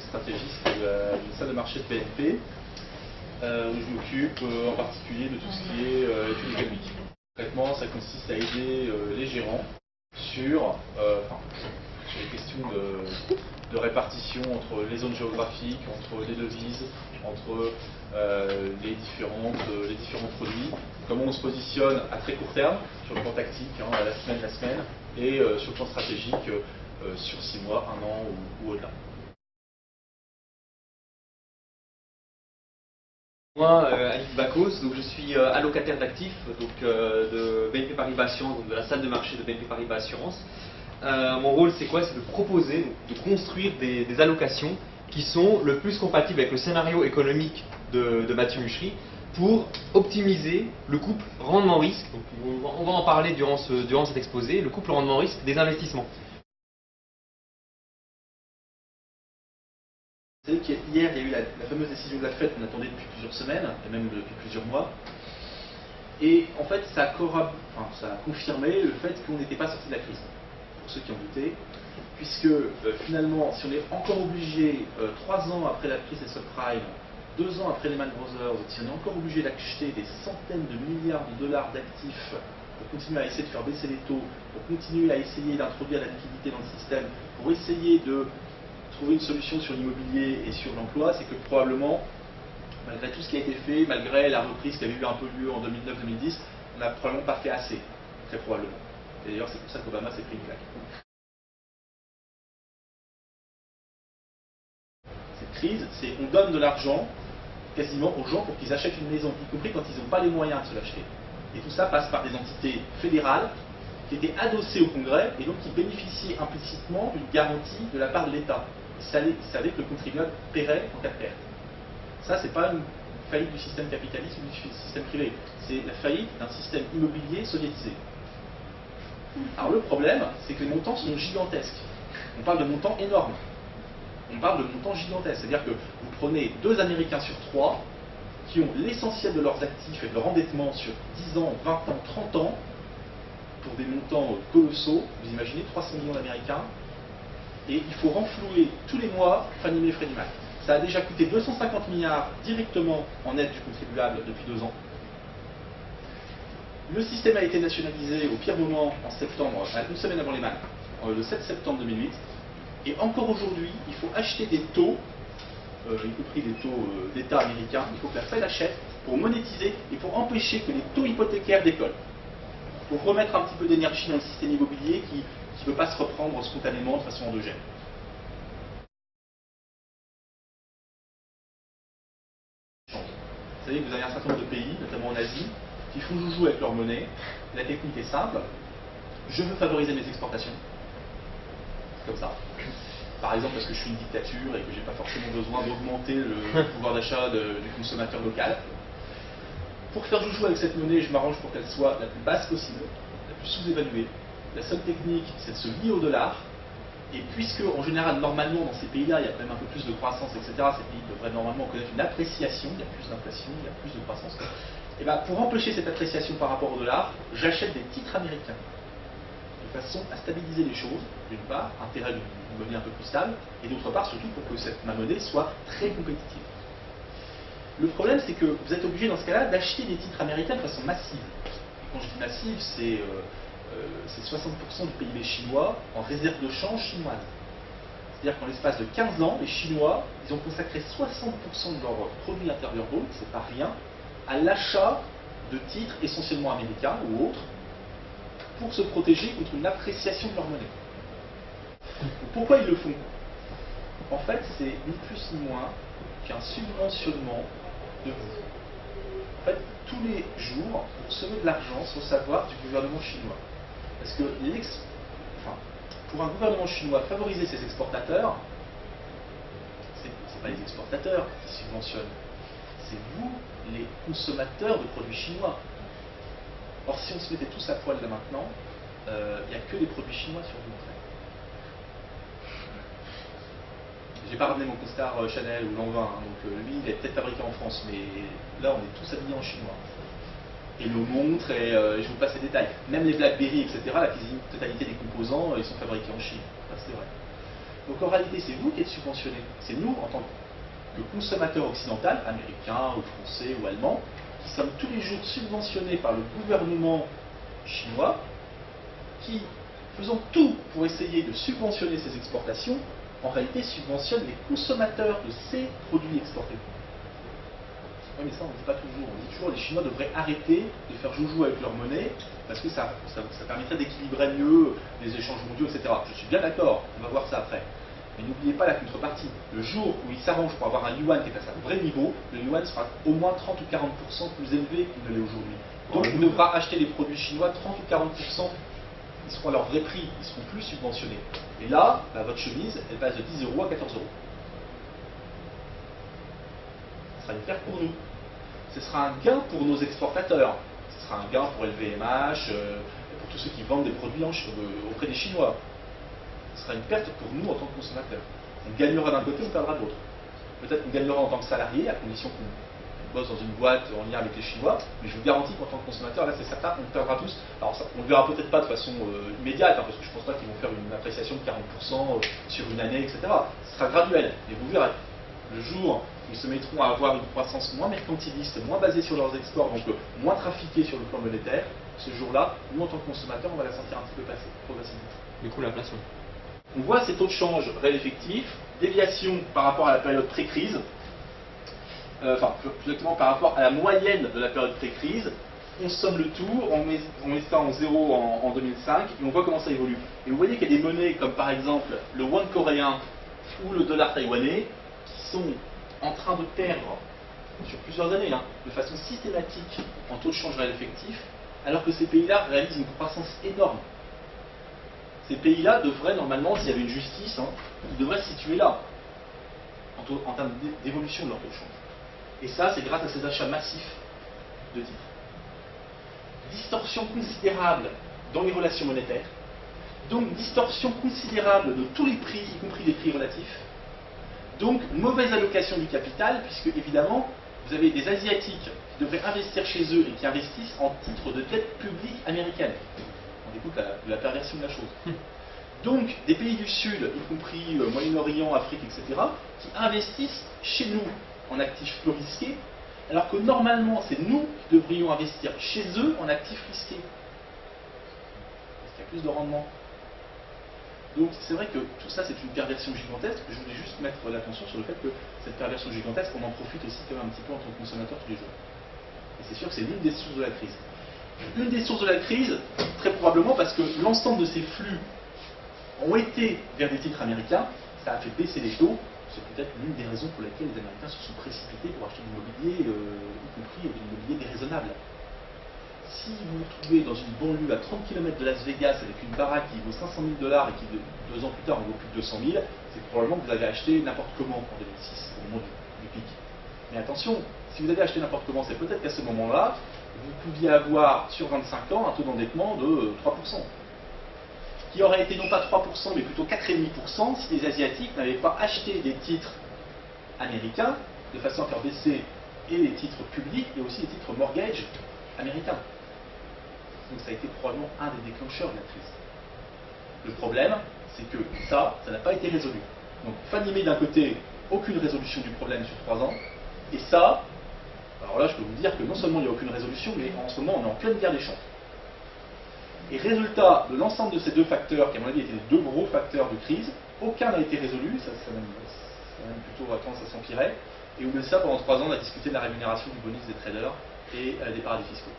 stratégiste d'une salle de marché de BNP, où je m'occupe en particulier de tout ce qui est études économiques. Concrètement, ça consiste à aider les gérants sur les questions de répartition entre les zones géographiques, entre les devises, entre les différents produits, comment on se positionne à très court terme, sur le plan tactique, à la semaine, et sur le plan stratégique, sur 6 mois, 1 an ou au-delà. Moi, Alix Bacos, donc je suis allocataire d'actifs de BNP Paribas Assurance, donc de la salle de marché de BNP Paribas Assurance. Mon rôle, c'est quoi? C'est de proposer, de construire des allocations qui sont le plus compatibles avec le scénario économique de Mathieu Muchery pour optimiser le couple rendement-risque. On va en parler durant cet exposé, le couple rendement-risque des investissements. Vous savez qu'hier, il y a eu la fameuse décision de la Fed qu'on attendait depuis plusieurs semaines, et même depuis plusieurs mois. Et en fait, ça a confirmé le fait qu'on n'était pas sorti de la crise, pour ceux qui en doutaient, puisque finalement, si on est encore obligé, 3 ans après la crise des subprimes, 2 ans après Lehman Brothers, si on est encore obligé d'acheter des centaines de milliards de dollars d'actifs pour continuer à essayer de faire baisser les taux, pour continuer à essayer d'introduire la liquidité dans le système, pour essayer de trouver une solution sur l'immobilier et sur l'emploi, c'est que probablement, malgré tout ce qui a été fait, malgré la reprise qui avait eu un peu lieu en 2009-2010, on n'a probablement pas fait assez, très probablement. Et d'ailleurs, c'est pour ça qu'Obama s'est pris une claque. Cette crise, c'est on donne de l'argent quasiment aux gens pour qu'ils achètent une maison, y compris quand ils n'ont pas les moyens de se l'acheter. Et tout ça passe par des entités fédérales qui étaient adossées au Congrès et donc qui bénéficiaient implicitement d'une garantie de la part de l'État. Ils savaient que le contribuable paierait en cas de perte. Ça, c'est pas une faillite du système capitaliste ou du système privé. C'est la faillite d'un système immobilier soviétisé. Alors le problème, c'est que les montants sont gigantesques. On parle de montants énormes. On parle de montants gigantesques. C'est-à-dire que vous prenez 2 Américains sur 3 qui ont l'essentiel de leurs actifs et de leur endettement sur 10 ans, 20 ans, 30 ans, pour des montants colossaux. Vous imaginez 300 millions d'Américains. Et il faut renflouer tous les mois Fannie Mae et Freddie Mac. Ça a déjà coûté 250 milliards directement en aide du contribuable depuis 2 ans. Le système a été nationalisé au pire moment en septembre, une semaine avant Lehman, le 7 septembre 2008. Et encore aujourd'hui, il faut acheter des taux, y compris des taux d'État américains, il faut que la Fed achète pour monétiser et pour empêcher que les taux hypothécaires décollent. Pour remettre un petit peu d'énergie dans le système immobilier qui ne peut pas se reprendre spontanément de façon endogène. Vous savez que vous avez un certain nombre de pays, notamment en Asie, qui font joujou avec leur monnaie. La technique est simple. Je veux favoriser mes exportations. C'est comme ça. Par exemple parce que je suis une dictature et que je n'ai pas forcément besoin d'augmenter le pouvoir d'achat du consommateur local. Pour faire joujou avec cette monnaie, je m'arrange pour qu'elle soit la plus basse possible, la plus sous-évaluée. La seule technique, c'est de se lier au dollar. Et puisque, en général, normalement, dans ces pays-là, il y a quand même un peu plus de croissance, etc., ces pays devraient normalement connaître une appréciation, il y a plus d'inflation, il y a plus de croissance. Et bien, pour empêcher cette appréciation par rapport au dollar, j'achète des titres américains, de façon à stabiliser les choses, d'une part, intérêt d'une monnaie un peu plus stable, et d'autre part, surtout pour que ma monnaie soit très compétitive. Le problème, c'est que vous êtes obligé, dans ce cas-là, d'acheter des titres américains de façon massive. Et quand je dis massive, c'est 60% du PIB chinois en réserve de change chinoise. C'est-à-dire qu'en l'espace de 15 ans, les Chinois, ils ont consacré 60% de leur produit intérieur brut, c'est pas rien, à l'achat de titres essentiellement américains ou autres, pour se protéger contre une appréciation de leur monnaie. Donc, pourquoi ils le font? En fait, c'est ni plus ni moins qu'un subventionnement de vous. En fait, tous les jours, vous recevez de l'argent sans savoir du gouvernement chinois. Parce que pour un gouvernement chinois, favoriser ses exportateurs, c'est pas les exportateurs qui subventionnent, c'est vous, les consommateurs de produits chinois. Or, si on se mettait tous à poil là maintenant, il n'y a que des produits chinois sur vous. J'ai pas ramené mon costard Chanel ou Lanvin, donc lui il est peut-être fabriqué en France, mais là on est tous habillés en chinois. Et nos montres, et je vous passe les détails. Même les Blackberry, etc., la quasi-totalité des composants, ils sont fabriqués en Chine. C'est vrai. Donc en réalité, c'est vous qui êtes subventionné. C'est nous, en tant que consommateurs occidentaux, américains ou français ou allemands, qui sommes tous les jours subventionnés par le gouvernement chinois, qui faisons tout pour essayer de subventionner ces exportations, en réalité subventionnent les consommateurs de ces produits exportés. Oui, mais ça, on ne dit pas toujours. On dit toujours que les Chinois devraient arrêter de faire joujou avec leur monnaie parce que ça permettrait d'équilibrer mieux les échanges mondiaux, etc. Je suis bien d'accord, on va voir ça après. Mais n'oubliez pas la contrepartie. Le jour où ils s'arrangent pour avoir un yuan qui est à son vrai niveau, le yuan sera au moins 30 ou 40% plus élevé qu'il ne l'est aujourd'hui. Donc on devra acheter les produits chinois 30 ou 40%, ils seront à leur vrai prix, ils seront plus subventionnés. Et là, bah, votre chemise, elle passe de 10 € à 14 €. Ce sera une perte pour nous. Ce sera un gain pour nos exportateurs. Ce sera un gain pour LVMH, pour tous ceux qui vendent des produits auprès des Chinois. Ce sera une perte pour nous en tant que consommateurs. On gagnera d'un côté, on perdra de l'autre. Peut-être qu'on gagnera en tant que salarié, à condition qu'on bosse dans une boîte en lien avec les Chinois, mais je vous garantis qu'en tant que consommateur, là c'est certain, on perdra tous. Alors ça, on ne le verra peut-être pas de façon immédiate, hein, parce que je ne pense pas qu'ils vont faire une appréciation de 40% sur une année, etc. Ce sera graduel, et vous verrez. Le jour où ils se mettront à avoir une croissance moins mercantiliste, moins basée sur leurs exports, donc moins trafiquée sur le plan monétaire, ce jour-là, nous en tant que consommateurs, on va la sentir un petit peu passer, progressivement. Du coup, l'inflation. On voit ces taux de change réel effectif, déviation par rapport à la période pré-crise, enfin plus exactement par rapport à la moyenne de la période pré-crise. On somme le tout, on met ça en zéro en 2005 et on voit comment ça évolue. Et vous voyez qu'il y a des monnaies comme par exemple le won coréen ou le dollar taïwanais qui sont en train de perdre sur plusieurs années, de façon systématique en taux de change réel effectif, alors que ces pays-là réalisent une croissance énorme. Ces pays-là devraient normalement, s'il y avait une justice, ils devraient se situer là, en termes d'évolution de leur taux de change. Et ça, c'est grâce à ces achats massifs de titres. Distorsion considérable dans les relations monétaires, donc distorsion considérable de tous les prix, y compris les prix relatifs, donc mauvaise allocation du capital, puisque évidemment, vous avez des Asiatiques qui devraient investir chez eux et qui investissent en titres de dette publique américaine. On écoute la perversion de la chose. Donc, des pays du Sud, y compris Moyen-Orient, Afrique, etc., qui investissent chez nous en actifs peu risqués, alors que normalement, c'est nous qui devrions investir chez eux en actifs risqués. Parce qu'il y a plus de rendement. Donc, c'est vrai que tout ça, c'est une perversion gigantesque. Je voulais juste mettre l'attention sur le fait que cette perversion gigantesque, on en profite aussi quand même un petit peu en tant que consommateur tous les jours. Et c'est sûr que c'est l'une des sources de la crise. Une des sources de la crise, très probablement parce que l'ensemble de ces flux ont été vers des titres américains, ça a fait baisser les taux, c'est peut-être l'une des raisons pour lesquelles les Américains se sont précipités pour acheter de l'immobilier, y compris de l'immobilier déraisonnable. Si vous vous trouvez dans une banlieue à 30 km de Las Vegas avec une baraque qui vaut 500 000 $ et qui, 2 ans plus tard, en vaut plus de 200 000, c'est probablement que vous avez acheté n'importe comment en 2006, au moment du pic. Mais attention, si vous avez acheté n'importe comment, c'est peut-être qu'à ce moment-là, vous pouviez avoir sur 25 ans un taux d'endettement de 3%. Qui aurait été non pas 3%, mais plutôt 4,5% si les Asiatiques n'avaient pas acheté des titres américains de façon à faire baisser et les titres publics et aussi les titres mortgage américains. Donc ça a été probablement un des déclencheurs de la crise. Le problème, c'est que ça n'a pas été résolu. Donc Fannie Mae d'un côté, aucune résolution du problème sur 3 ans, et ça, alors là je peux vous dire que non seulement il n'y a aucune résolution, mais en ce moment on est en pleine guerre des champs. Et résultat de l'ensemble de ces deux facteurs, qui à mon avis étaient les deux gros facteurs de crise, aucun n'a été résolu, ça même plutôt tendance à s'empirer, et au lieu de ça, pendant 3 ans, on a discuté de la rémunération du bonus des traders et des paradis fiscaux.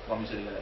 Pour amuser les gars.